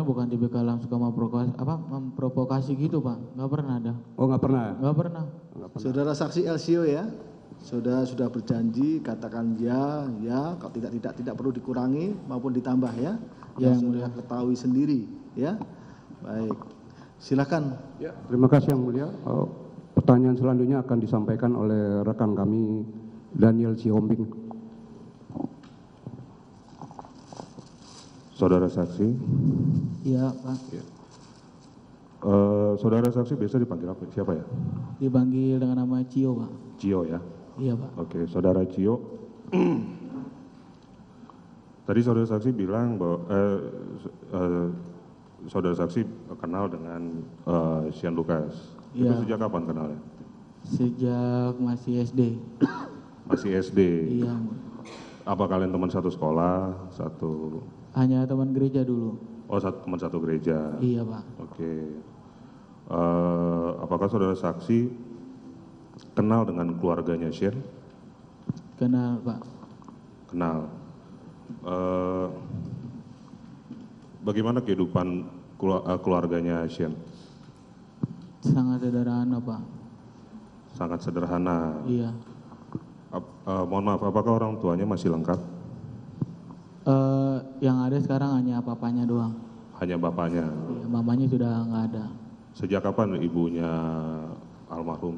bukan tipikal yang suka memprovokasi gitu Pak, nggak pernah ada. Oh nggak pernah? Nggak pernah. Saudara saksi LCO ya, sudah berjanji katakan ya, kalau tidak perlu dikurangi maupun ditambah ya, yang mulia ketahui sendiri ya. Baik, silakan. Ya, terima kasih yang mulia. Pertanyaan selanjutnya akan disampaikan oleh rekan kami Daniel Siombing. Saudara saksi. Iya Pak. Ya. Saudara saksi biasa dipanggil apa? Siapa ya? Dipanggil dengan nama Cio Pak. Cio ya? Iya Pak. Oke, saudara Cio. Tadi saudara saksi bilang bahwa saudara saksi kenal dengan Shane Lucas. Iya. Itu sejak kapan kenalnya? Sejak masih SD. Masih SD. Iya. Apa kalian teman satu sekolah, satu? Hanya teman gereja dulu. Oh, teman satu gereja. Iya Pak. Oke. Apakah saudara saksi kenal dengan keluarganya Shane? Kenal Pak. Kenal. Bagaimana kehidupan keluarganya Shane? Sangat sederhana Pak. Sangat sederhana. Iya. Mohon maaf, apakah orang tuanya masih lengkap? Yang ada sekarang hanya papanya doang. Hanya bapaknya. Iya, mamanya sudah nggak ada. Sejak kapan ibunya almarhum?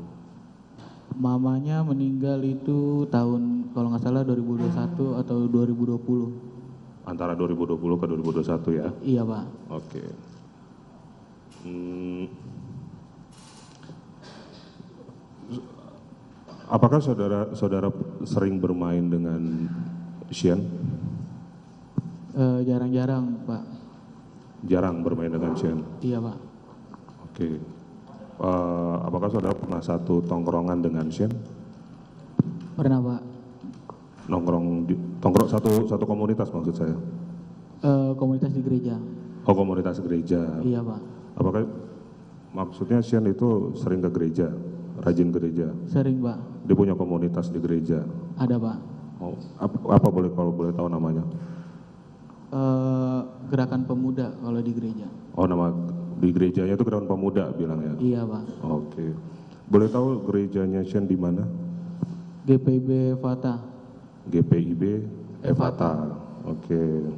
Mamanya meninggal itu tahun kalau nggak salah 2021 atau 2020. Antara 2020 ke 2021 ya? Iya Pak. Oke. Apakah saudara sering bermain dengan Shane? Jarang-jarang Pak. Jarang bermain dengan Shane? Iya Pak. Oke. Apakah saudara pernah satu tongkrongan dengan Shane? Pernah Pak. Tongkrong satu komunitas maksud saya? Komunitas di gereja. Oh, komunitas gereja. Iya Pak. Apakah maksudnya Shane itu sering ke gereja, rajin gereja? Sering Pak. Dia punya komunitas di gereja? Ada Pak. Oh, apa boleh kalau boleh tahu namanya? Gerakan Pemuda kalau di gereja. Oh, nama di gerejanya itu Gerakan Pemuda bilangnya? Iya Pak. Oke. Boleh tahu gerejanya Shane di mana? GPIB Fata. GPIB Fata. Oke.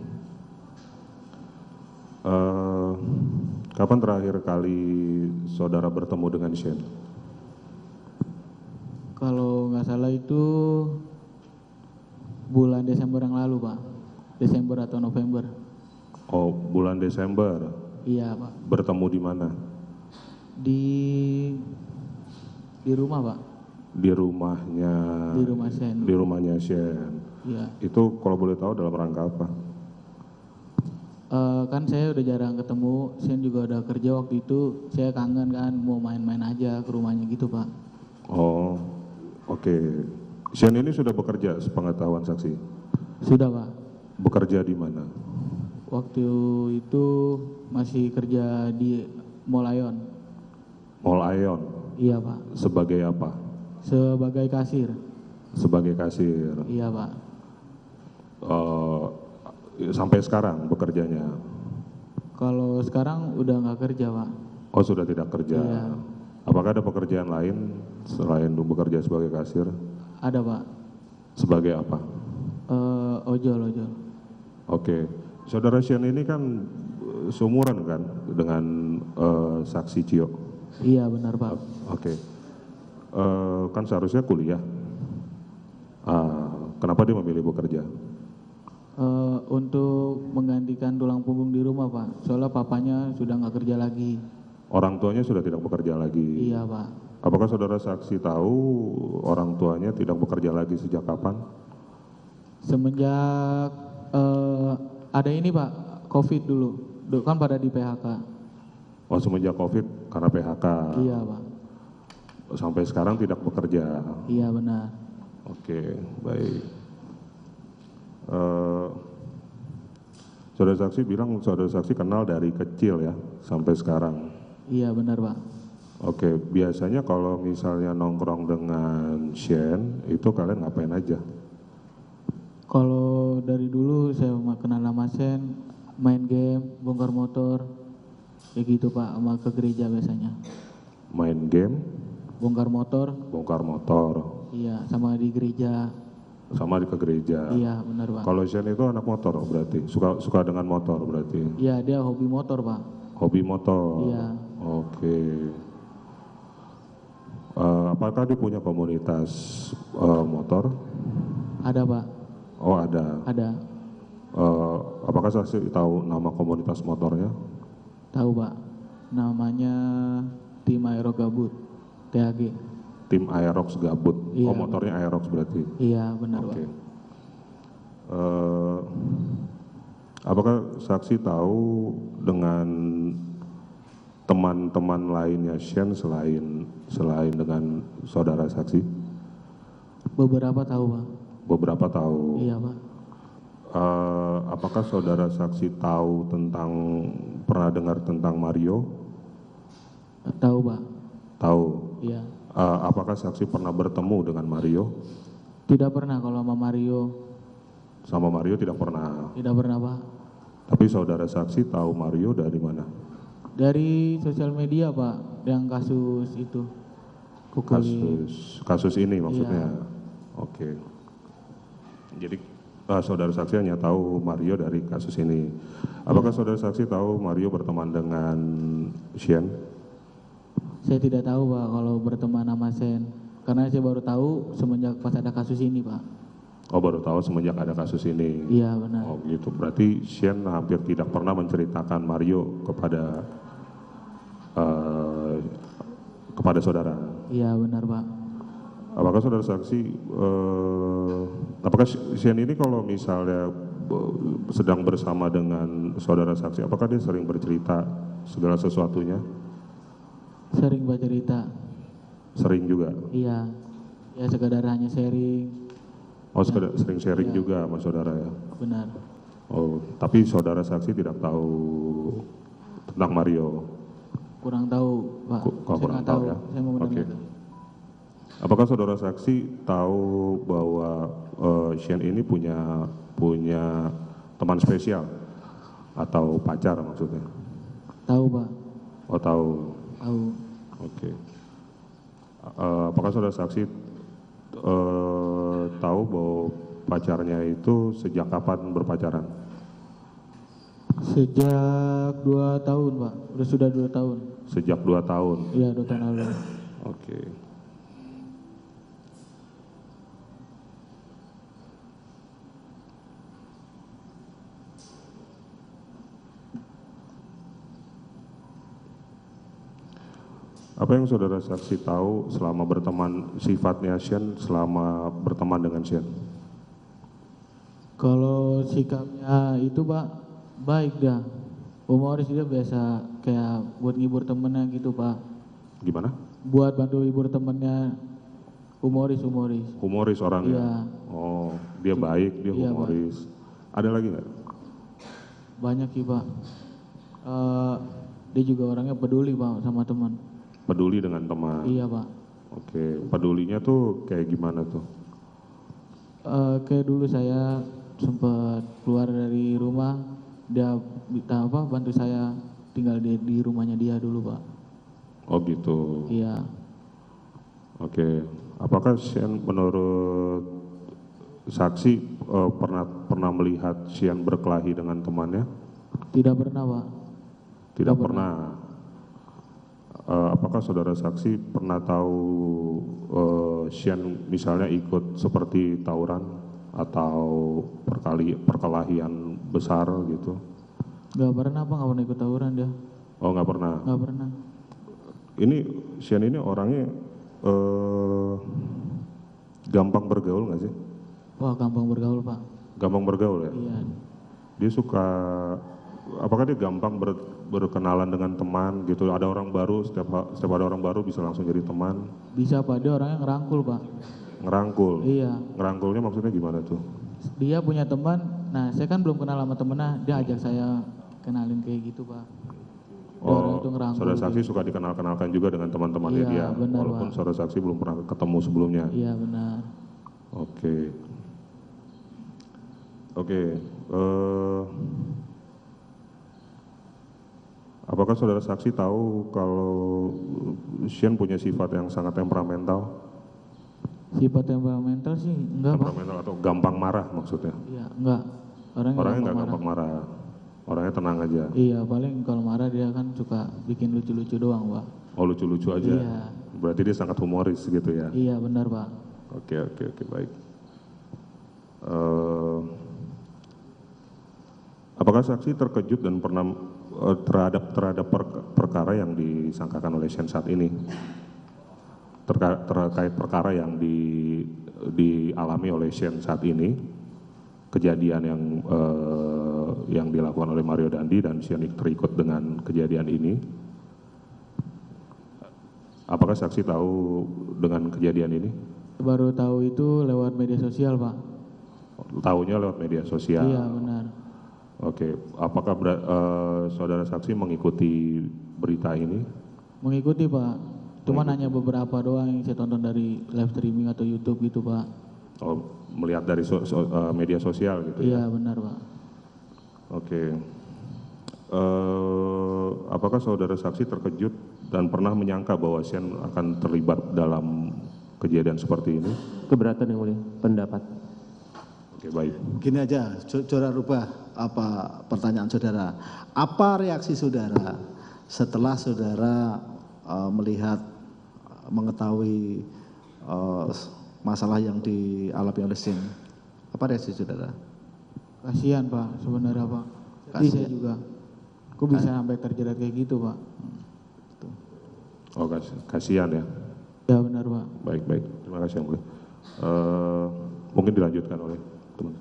Kapan terakhir kali saudara bertemu dengan Shane? Kalau nggak salah itu bulan Desember yang lalu Pak. Desember atau November. Oh, bulan Desember. Iya Pak. Bertemu di mana? Di rumah Pak. Di rumahnya. Di rumah Shane. Di rumahnya Shane. Iya. Itu kalau boleh tahu dalam rangka apa? Kan saya udah jarang ketemu. Shane juga udah kerja waktu itu. Saya kangen kan mau main-main aja ke rumahnya gitu Pak. Oh, oke. Shane ini sudah bekerja sepengetahuan saksi? Sudah Pak. Bekerja di mana? Waktu itu masih kerja di Mall Aeon. Mall Aeon? Iya Pak. Sebagai apa? Sebagai kasir. Sebagai kasir? Iya Pak. Sampai sekarang bekerjanya? Kalau sekarang udah nggak kerja Pak. Oh, sudah tidak kerja? Iya. Apakah ada pekerjaan lain selain bekerja sebagai kasir? Ada Pak. Sebagai apa? Ojol. Oke. Saudara Shane ini kan seumuran kan dengan saksi Cio? Iya benar Pak. Oke. Kan seharusnya kuliah. Kenapa dia memilih bekerja? Untuk menggantikan tulang punggung di rumah Pak. Soalnya papanya sudah nggak kerja lagi. Orang tuanya sudah tidak bekerja lagi? Iya Pak. Apakah saudara saksi tahu orang tuanya tidak bekerja lagi sejak kapan? Semenjak ada ini Pak, COVID dulu. Kan pada di PHK. Oh, semenjak COVID karena PHK? Iya Pak. Sampai sekarang tidak bekerja? Iya benar. Oke, baik. Saudara saksi bilang saudara saksi kenal dari kecil ya, sampai sekarang? Iya benar Pak. Oke, biasanya kalau misalnya nongkrong dengan Shane, itu kalian ngapain aja? Kalau dari dulu saya kenal nama Shane, main game, bongkar motor, kayak gitu Pak, sama ke gereja biasanya. Main game, Bongkar motor, bongkar motor, iya, sama di gereja. sama ke gereja. Iya, benar Pak. Kalau Sean itu anak motor berarti, suka dengan motor berarti. Iya, dia hobi motor Pak. Hobi motor. Iya. Oke. Apakah dia punya komunitas motor? Ada Pak, Oh ada. ada. Apakah saksi tahu nama komunitas motornya? Tahu Pak, namanya Tim Aero Gabut, TAG. Tim Aerox Gabut. Iya. Oh motornya Aerox berarti. Iya, benar Oke. Pak. Apakah saksi tahu dengan teman-teman lainnya Sean selain dengan saudara saksi? Beberapa tahu Pak. Beberapa tahu. Iya Pak. Apakah saudara saksi tahu pernah dengar tentang Mario? Tahu Pak. Tahu. Iya. Apakah saksi pernah bertemu dengan Mario? Tidak pernah kalau sama Mario. Sama Mario tidak pernah. Tidak pernah Pak. Tapi saudara saksi tahu Mario dari mana? Dari sosial media Pak, yang kasus itu. Kukuli. Kasus ini maksudnya. Iya. Oke. Jadi saudara saksi hanya tahu Mario dari kasus ini. Apakah saudara saksi tahu Mario berteman dengan Sean? Saya tidak tahu Pak kalau berteman sama Sen. Karena saya baru tahu semenjak pas ada kasus ini Pak. Oh baru tahu semenjak ada kasus ini. Iya benar. Oh gitu. Berarti Sean hampir tidak pernah menceritakan Mario kepada saudara. Iya benar Pak. Apakah saudara saksi, apakah Sean ini kalau misalnya sedang bersama dengan saudara saksi, apakah dia sering bercerita segala sesuatunya? Sering bercerita. Sering juga. Iya. Ya sekadar hanya sharing. Oh sering sharing Iya. juga sama saudara ya. Benar. Oh tapi saudara saksi tidak tahu tentang Mario. Kurang tahu Pak. Saya Kurang nggak tahu ya. Saya mau Oke. mendengar. Apakah saudara saksi tahu bahwa Sean ini punya teman spesial atau pacar maksudnya? Tahu Pak. Oh tahu. Tahu. Oke. Apakah saudara saksi tahu bahwa pacarnya itu sejak kapan berpacaran? Sejak 2 tahun Pak. Sudah 2 tahun. Sejak 2 tahun. Iya 2 tahun lalu. Oke. Apa yang saudara saksi tahu selama berteman sifatnya Sean selama berteman dengan Sean? Kalau sikapnya itu Pak baik dah. Humoris dia biasa kayak buat ngibur temennya gitu Pak. Gimana? Buat bantu hibur temennya humoris. Humoris orangnya. Iya. Oh, dia baik, dia Iya, humoris. Ada lagi nggak? Banyak sih Pak. Dia juga orangnya peduli Pak sama teman. Peduli dengan teman. Iya Pak. Oke, pedulinya tuh kayak gimana tuh? Kayak dulu saya sempat keluar dari rumah, dia bantu saya tinggal di rumahnya dia dulu Pak. Oh gitu. Iya. Oke. Apakah Sean menurut saksi pernah melihat Sean berkelahi dengan temannya? Tidak pernah Pak. Tidak pernah. Apakah saudara saksi pernah tahu Sean misalnya ikut seperti tawuran atau perkelahian besar gitu? Gak pernah Pak, gak pernah ikut tawuran dia. Oh nggak pernah. Gak pernah. Ini Sean ini orangnya gampang bergaul nggak sih? Wah gampang bergaul Pak. Gampang bergaul ya? Iya. Dia suka, apakah dia gampang berkenalan dengan teman gitu? Ada orang baru, setiap ada orang baru bisa langsung jadi teman? Bisa Pak, dia orangnya ngerangkul Pak. Ngerangkul? Iya. Ngerangkulnya maksudnya gimana tuh? Dia punya teman, nah saya kan belum kenal sama temennya, dia ajak saya kenalin kayak gitu Pak. Dia orang Oh, itu ngerangkul. saudara saksi suka dikenal-kenalkan juga dengan teman-temannya Iya, dia, benar, walaupun Pak. saudara saksi belum pernah ketemu sebelumnya. Iya benar. Oke. Oke. Apakah saudara saksi tahu kalau Shane punya sifat yang sangat temperamental? Sifat temperamental sih enggak, Pak. Temperamental atau gampang marah maksudnya? Iya, enggak. Orangnya nggak gampang marah. Orangnya tenang aja. Iya, paling kalau marah dia kan suka bikin lucu-lucu doang, Pak. Oh, lucu-lucu aja. Iya. Berarti dia sangat humoris gitu ya. Iya, benar, Pak. Oke, baik. Apakah saksi terkejut dan pernah terhadap perkara yang disangkakan oleh Shane saat ini? Terkait perkara yang dialami oleh Shane saat ini, kejadian yang dilakukan oleh Mario Dandi dan Shane terikut dengan kejadian ini. Apakah saksi tahu dengan kejadian ini? Baru tahu itu lewat media sosial, Pak. Tahunya lewat media sosial. Iya, benar. Oke, apakah saudara saksi mengikuti berita ini? Mengikuti, Pak. Cuma hanya beberapa doang yang saya tonton dari live streaming atau YouTube gitu, Pak. Oh, melihat dari media sosial gitu ya? Iya, benar, Pak. Oke. Apakah saudara saksi terkejut dan pernah menyangka bahwa Shane akan terlibat dalam kejadian seperti ini? Keberatan yang mulia, pendapat. Oke, baik. Gini aja, saudara rubah apa pertanyaan saudara. Apa reaksi saudara setelah saudara melihat, mengetahui masalah yang dialami oleh Shane? Apa reaksi saudara? Kasihan, Pak, sebenarnya, Pak. Sedih saya juga. Kok bisa sampai terjerat kayak gitu, Pak? Oh, kasihan ya. Ya, benar, Pak. Baik. Terima kasih yang mulia. Mungkin dilanjutkan oleh teman.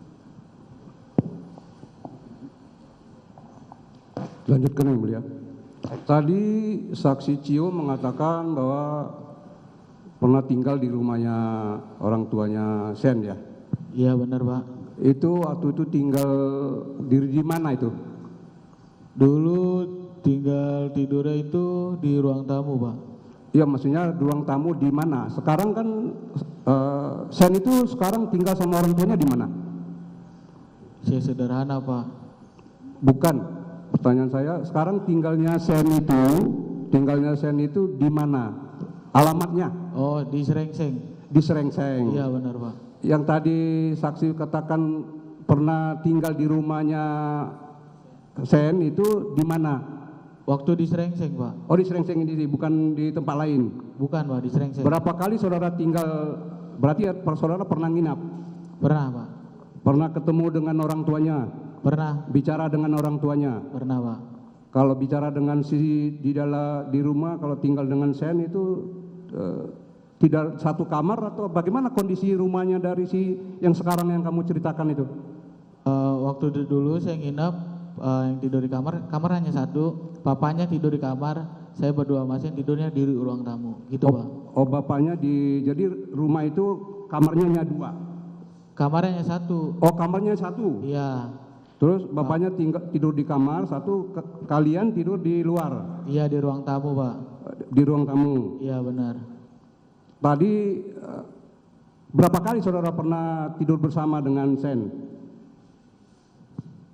Lanjutkan yang mulia. Tadi saksi Cio mengatakan bahwa pernah tinggal di rumahnya orang tuanya Shane ya. Iya, benar, Pak. Itu waktu itu tinggal di mana itu? Dulu tinggal tidurnya itu di ruang tamu, Pak. Iya, maksudnya ruang tamu di mana? Sekarang kan Shane itu sekarang tinggal sama orang tuanya di mana? Saya sederhana, Pak. Bukan. Pertanyaan saya, sekarang tinggalnya Shane itu di mana? Alamatnya? Oh, di Serengseng. Di Serengseng. Iya, benar, Pak. Yang tadi saksi katakan pernah tinggal di rumahnya Shane itu di mana? Waktu di Serengseng, Pak. Oh, di Serengseng ini, bukan di tempat lain. Bukan, Pak, di Serengseng. Berapa kali saudara tinggal? Berarti saudara pernah nginap? Pernah, Pak. Pernah ketemu dengan orang tuanya? Pernah. Bicara dengan orang tuanya? Pernah, Pak. Kalau bicara dengan di rumah, kalau tinggal dengan Shane itu tidak satu kamar atau bagaimana kondisi rumahnya dari yang sekarang yang kamu ceritakan itu? Waktu dulu saya nginep, yang tidur di kamar hanya satu. Bapaknya tidur di kamar, saya berdua masih tidurnya di ruang tamu, gitu, Pak. Oh, bapaknya jadi rumah itu kamarnya hanya dua? Kamarnya hanya satu. Oh, kamarnya satu? Iya. Terus bapaknya tidur di kamar satu, kalian tidur di luar? Iya, di ruang tamu, Pak. Di ruang tamu? Iya, benar. Tadi berapa kali saudara pernah tidur bersama dengan Shane?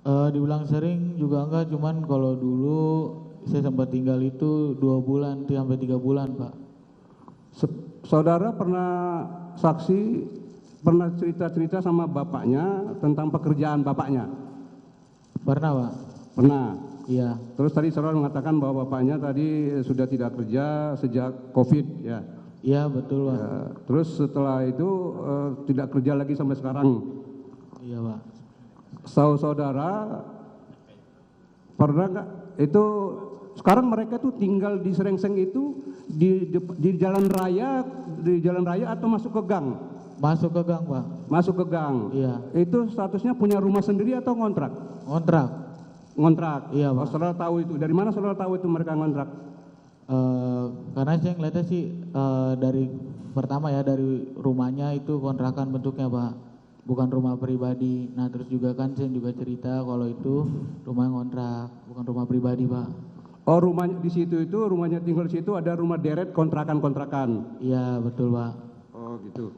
Dibilang sering juga enggak, cuman kalau dulu saya sempat tinggal itu 2 bulan sampai 3 bulan, Pak. Saudara pernah cerita-cerita sama bapaknya tentang pekerjaan bapaknya? Pernah, Pak. Pernah. Iya. Terus tadi saudara mengatakan bahwa bapaknya tadi sudah tidak kerja sejak COVID ya? Iya, betul, Pak. Ya, terus setelah itu tidak kerja lagi sampai sekarang. Iya, Pak. Saudara pernah nggak itu sekarang mereka tuh tinggal di Serengseng itu di jalan raya atau masuk ke gang? Masuk ke gang, Pak. Masuk ke gang. Iya. Itu statusnya punya rumah sendiri atau ngontrak? Ngontrak. Ngontrak. Iya, Oh, Pak. saudara tahu itu. Dari mana saudara tahu itu mereka ngontrak? Karena saya ngeliatnya sih dari pertama ya, dari rumahnya itu kontrakan bentuknya, Pak, bukan rumah pribadi. Nah, terus juga kan saya juga cerita kalau itu rumah ngontrak, bukan rumah pribadi, Pak. Oh, rumahnya di situ itu rumahnya tinggal di situ ada rumah deret kontrakan. Iya, betul, Pak. Oh, gitu.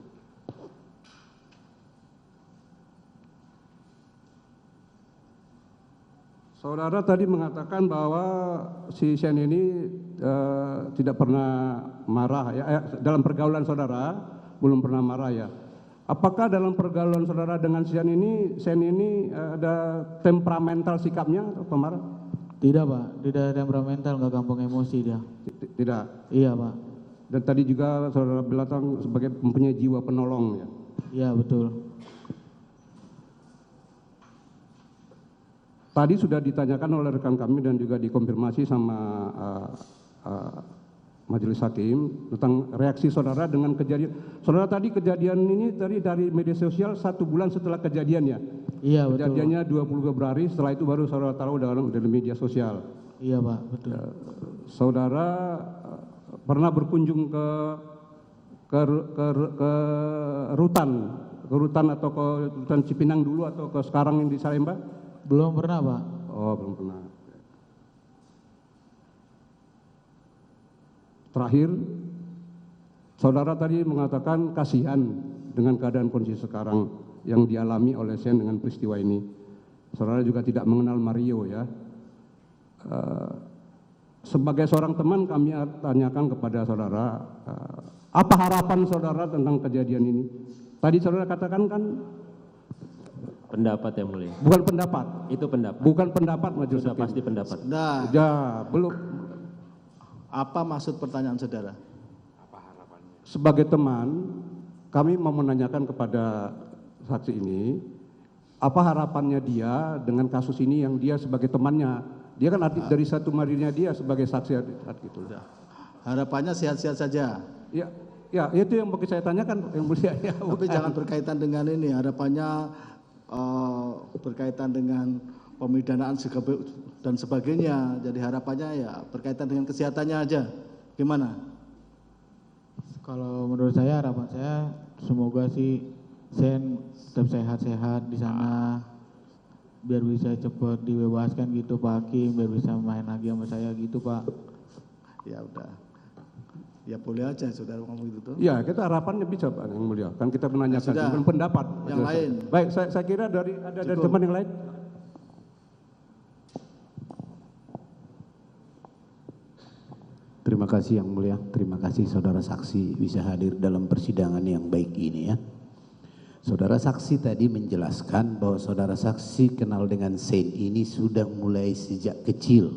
Saudara tadi mengatakan bahwa si Sen ini tidak pernah marah ya, dalam pergaulan saudara belum pernah marah ya. Apakah dalam pergaulan saudara dengan Sen ini ada temperamental sikapnya atau pemarah? Tidak Pak, tidak temperamental, nggak gampang emosi dia. Tidak. Iya Pak. Dan tadi juga saudara bilang sebagai mempunyai jiwa penolong ya. Iya betul. Tadi sudah ditanyakan oleh rekan kami dan juga dikonfirmasi sama majelis hakim tentang reaksi saudara dengan kejadian. Saudara tadi kejadian ini tadi dari media sosial 1 bulan setelah kejadiannya. Iya betul. Kejadiannya 20 Februari, setelah itu baru saudara tahu dari media sosial. Iya Pak, betul. Saudara pernah berkunjung ke rutan atau ke rutan Cipinang dulu atau ke sekarang yang di Salemba? Belum pernah Pak. Oh, belum pernah. Terakhir, saudara tadi mengatakan kasihan dengan keadaan kondisi sekarang yang dialami oleh Sen dengan peristiwa ini. Saudara juga tidak mengenal Mario ya. Sebagai seorang teman kami tanyakan kepada saudara, apa harapan saudara tentang kejadian ini? Tadi saudara katakan kan Pendapat yang mulia. bukan pendapat. Itu pendapat. Bukan pendapat majelis Sudah hakim. pasti pendapat. Nah, Ya, belum. apa maksud pertanyaan saudara? Sebagai teman, kami mau menanyakan kepada saksi ini, apa harapannya dia dengan kasus ini yang dia sebagai temannya, dia kan arti dari satu marinya dia sebagai saksi saat itu. Harapannya sehat-sehat saja. Ya, itu yang mau saya tanyakan yang mulia ya. Tapi jangan berkaitan dengan ini. Harapannya berkaitan dengan pemidanaan dan sebagainya. Jadi harapannya ya berkaitan dengan kesehatannya aja. Gimana? Kalau menurut saya harapan saya semoga si Sen tetap sehat-sehat di sana, biar bisa cepat dibebaskan gitu Pak Hakim, biar bisa main lagi sama saya gitu Pak. Ya udah. Ya boleh aja saudara ngomong gitu tuh. Ya, kita harapannya bisa Pak yang mulia. Kan kita menanyakan Sudah. bukan pendapat. Yang lain. Baik, saya kira dari Cukup. teman yang lain. Terima kasih yang mulia, terima kasih saudara saksi bisa hadir dalam persidangan yang baik ini ya. Saudara saksi tadi menjelaskan bahwa saudara saksi kenal dengan Sen ini sudah mulai sejak kecil.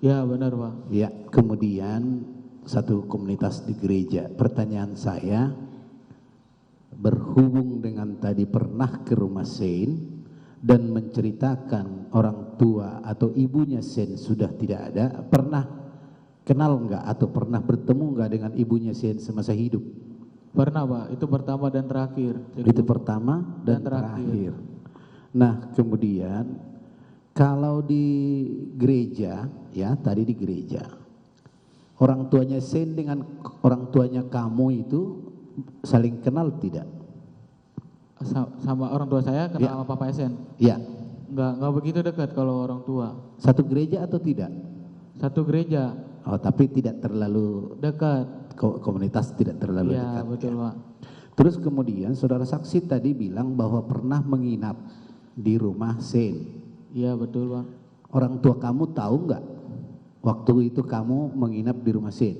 Ya benar Pak. Ya, kemudian satu komunitas di gereja. Pertanyaan saya, berhubung dengan tadi pernah ke rumah Sen dan menceritakan orang tua atau ibunya Sen sudah tidak ada, pernah kenal enggak atau pernah bertemu enggak dengan ibunya Sen semasa hidup? Pernah Pak, itu pertama dan terakhir. Jadi, Itu pertama dan terakhir. Nah, kemudian kalau di gereja, ya tadi di gereja, orang tuanya Sen dengan orang tuanya kamu itu saling kenal tidak? sama orang tua saya kenal Ya. sama Papa Sen. Ya, Enggak begitu dekat kalau orang tua. satu gereja atau tidak? Satu gereja Oh, tapi tidak terlalu dekat. komunitas tidak terlalu Ya dekat. betul Pak. Terus kemudian saudara saksi tadi bilang bahwa pernah menginap di rumah Sen. Iya betul Pak. Orang tua kamu tahu enggak waktu itu kamu menginap di rumah Sen?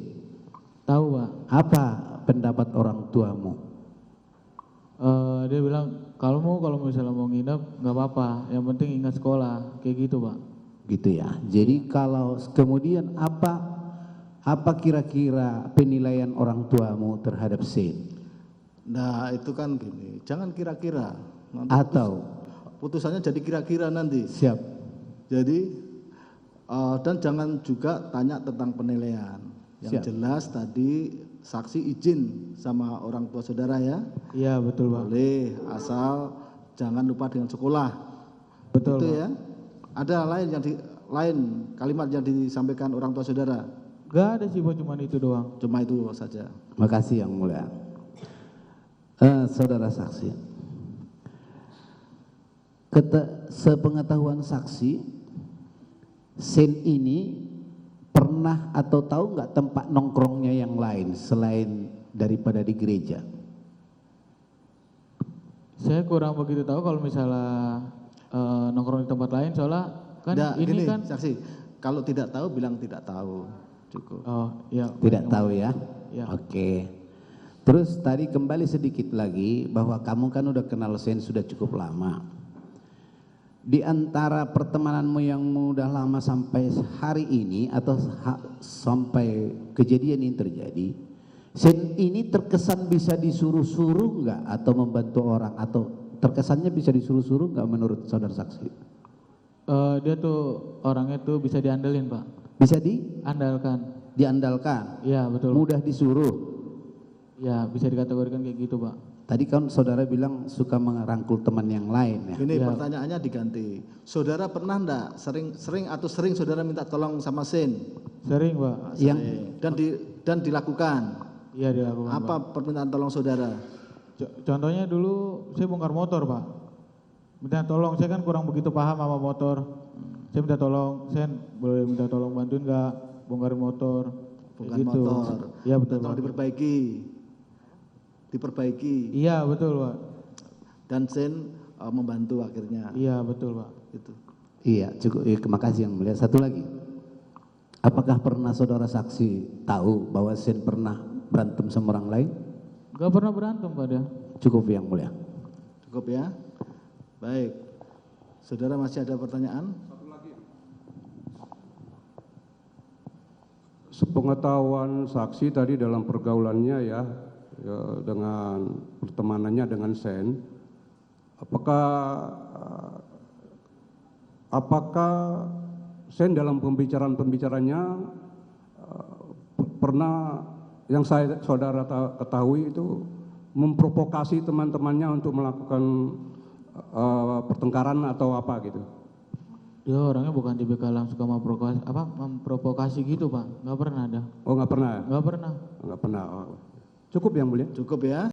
Tahu Pak. Apa pendapat orang tuamu? Dia bilang kalau misalnya mau nginep nggak apa-apa, yang penting ingat sekolah, kayak gitu Pak. Gitu ya. Jadi kalau kemudian apa kira-kira penilaian orang tuamu terhadap Sen? Nah itu kan gini, jangan kira-kira. Nanti Atau putusannya jadi kira-kira nanti. siap? Jadi dan jangan juga tanya tentang penilaian. Yang Siap. jelas tadi saksi izin sama orang tua saudara ya. Iya betul Pak. Boleh asal jangan lupa dengan sekolah. Betul Itu Pak. ya. Ada lain kalimat yang disampaikan orang tua saudara. Gak ada sih Pak, cuma itu doang. Cuma itu saja. Makasih yang mulia. Saudara saksi, sepengetahuan saksi, Sen ini pernah atau tahu nggak tempat nongkrongnya yang lain selain daripada di gereja? Saya kurang begitu tahu kalau misalnya nongkrong di tempat lain, soalnya kan Nggak, ini gini, kan saksi, kalau tidak tahu bilang tidak tahu. Cukup. oh ya Tidak tahu ya? Ya. Oke. Terus tadi kembali sedikit lagi bahwa kamu kan udah kenal Sen sudah cukup lama. Di antara pertemananmu yang udah lama sampai hari ini atau sampai kejadian ini terjadi, Sen ini terkesan bisa disuruh-suruh nggak atau membantu orang atau terkesannya bisa disuruh-suruh nggak menurut saudara saksi? Dia tuh orangnya tuh bisa diandelin Pak, Bisa andalkan. diandalkan, Iya betul. mudah disuruh. Ya bisa dikategorikan kayak gitu Pak. Tadi kan saudara bilang suka merangkul teman yang lain ya. Ini Ya. pertanyaannya diganti. Saudara pernah enggak sering saudara minta tolong sama Sen? Sering Pak. Yang Dan dilakukan. Iya dilakukan Pak. Apa permintaan tolong saudara? Contohnya dulu saya bongkar motor Pak. Minta tolong, saya kan kurang begitu paham sama motor. Saya minta tolong, Sen boleh minta tolong bantuin nggak bongkarin motor? Bukan Kayak gitu. motor. Iya betul Tolong Pak. Diperbaiki. Iya betul Pak. Dan Sen membantu akhirnya. Iya betul Pak. Itu. Iya, cukup. Terima kasih yang mulia. Satu lagi. Apakah pernah saudara saksi tahu bahwa Sen pernah berantem sama orang lain? Gak pernah berantem Pak dia. Cukup yang mulia. Cukup ya? Baik. Saudara masih ada pertanyaan? Sepengetahuan saksi tadi dalam pergaulannya ya dengan pertemanannya dengan Sen, apakah Sen dalam pembicaranya pernah yang saudara ketahui itu memprovokasi teman-temannya untuk melakukan pertengkaran atau apa gitu? Dia orangnya bukan tipikal yang suka memprovokasi gitu Pak. Nggak pernah ada. Oh nggak pernah? Nggak pernah. Nggak pernah. Oh. Cukup yang mulia. Cukup ya?